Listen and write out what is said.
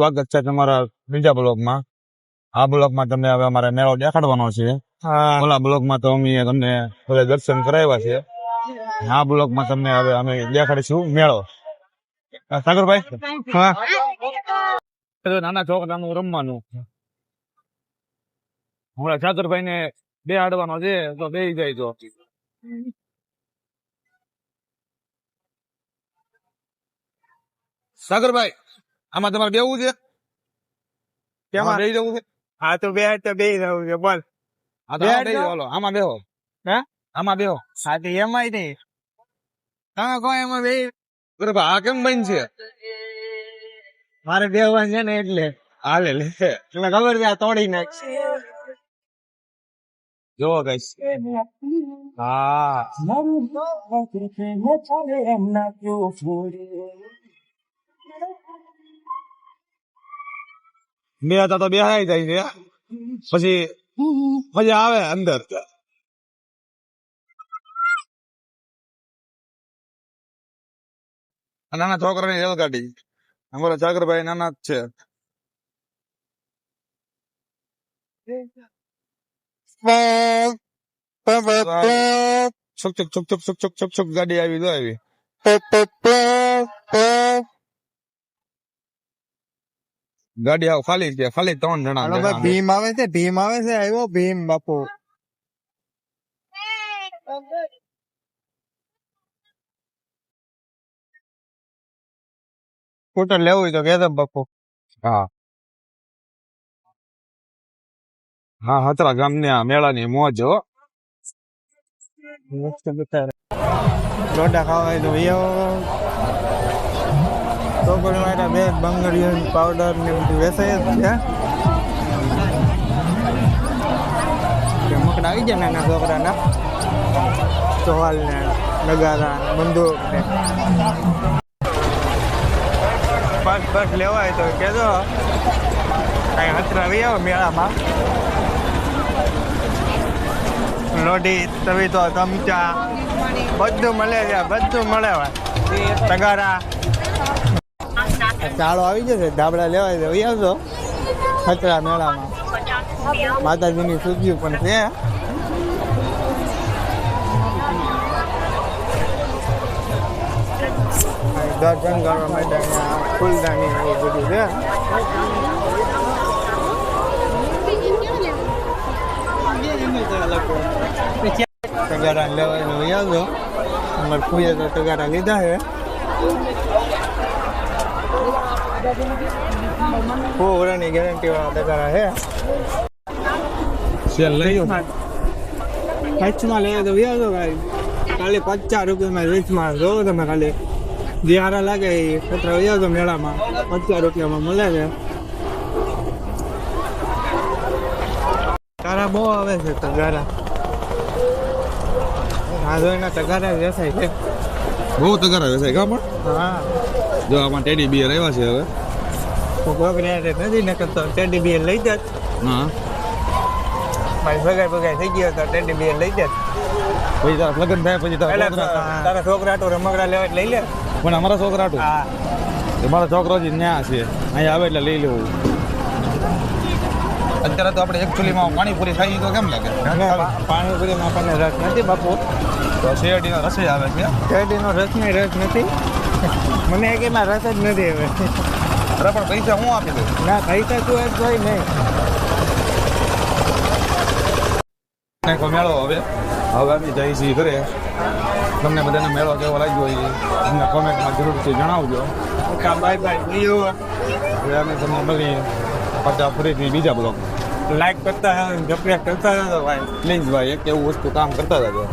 સ્વાગત છે તમારા બીજા બ્લોગમાં. આ બ્લોગમાં તમને હવે અમારે મેળો દેખાડવાનો છે. ઓલા બ્લોગમાં તો અમે તમને હવે દર્શન કરાવ્યા છે. આ બ્લોગમાં તમને હવે અમે દેખાડીશું મેળો. સાગરભાઈ, નાના છોકરાનું રમવાનું. હમણાં સાગરભાઈ ને બે આડવાનો છે તો બે જાય તો સાગરભાઈ, આમાં તમારે બેવું છે? કેમાં બે જવું છે? હા તો બે જવું છે બોલ. આમાં બેહો. હે આમાં બેહો. હા તો એમાંય નહીં તમે કહો એમાં બે. આ કેમ બન છે? મારે બેવાનું છે ને એટલે હાલે લે તમને ખબર છે આ તોડી નાખશે. જોવો ગાઈસ. હા બે હતા તો બેહાઈ જાય છે, પછી મજા આવે અંદર. નાના છોકરાની રેલગાડી. અમારા સાગરભાઈ નાના જ છે. છુક છુક છુક છુક છુક છુક છુક છુક ગાડી આવી આવી. ગાડી આવ ખાલી છે, ખાલી 3 જણા. ભીમ આવે છે, ભીમ આવે છે. આવ્યો ભીમ બાપુ. સ્કૂટર લેવું હોય તો કેતો બાપુ. હા હા, હતરા ગામની આ મેળાની મોજ હો. ડોડા ખાવા હોય તો છોકરીઓ માટે બે બંગડીઓ પાવડર ને બધું વેચાય જ છે. મકડા આવી જાય નાના છોકરાના ચોવાલ ને નગારા બંદૂક ને બસ લેવાય તો કેજો કઈ હતરા આવી આવો મેળામાં. લોઢી તવી તો ચમચા બધું મળે છે, બધું મળે હોય. તગારા ચાળો આવી જશે. ધાબળા લેવાય છે આવજો ખતરા મેળામાં. માતાજીની સૂજીઓ પણ છે. દર્શન કરવા માટે ફૂલદાની એવું બધું છે. તગારા લેવાય આવજો. અમારે ફૂઈએ તો તગારા લીધા છે. વર્ષની ગેરંટી વાળા તગારા છે. કચ્છમાં લઈએ તો વ્યાજો ભાઈ. ખાલી 50 રૂપિયામાં રીચમાં જોવો તમે. ખાલી જે હારા લાગે એ ખતરા વ્યાજો મેળામાં 50 રૂપિયામાં મળે છે. તારા બહુ આવે છે તગારા. આ જોઈને તગારા વેચાય છે. બહુ તગારા વેચાય કા પણ. હા જો આમાં ટેડી બિયર આવ્યા છે હવે. નથી ને કરતો ટેડી બિયર લઈ જાત. હા મારી ભગાઈ થઈ ગયો તો ટેડી બિયર લઈ જાત. પછી તારા લગ્ન થાય પછી તારા છોકરા તો રમકડા લેવા લઈ લે. પણ અમારા છોકરા હા મારા છોકરો જ ન્યા છે, અહીંયા આવે એટલે લઈ લેવું. અત્યારે તો આપણે એકચ્યુઅલીમાં પાણીપુરી ખાઈએ તો કેમ લાગે? પાણીપુરીમાં આપણને રસ નથી બાપુ. તો શેરડીનો રસ જ આવે છે. શેરડીનો રસની રસ નથી. મને એક એમાં રસ જ નથી હવે. અરે પણ પૈસા હું આપી દઉં. ના પૈસા તું જ હોય નહીં. મેળો હવે અમે જઈએ છીએ ઘરે. તમને બધાને મેળો કેવો લાગ્યો હોય અમને કોમેન્ટમાં જરૂરથી જણાવજો. Bye bye. હવે અમે તમને મળીએ પાછા ફરીથી બીજા બ્લોગ. લાઈક કરતા સબસ્ક્રાઈબ કરતા ભાઈ. પ્લીઝ ભાઈ, એક એવું વસ્તુ કામ કરતા હતા.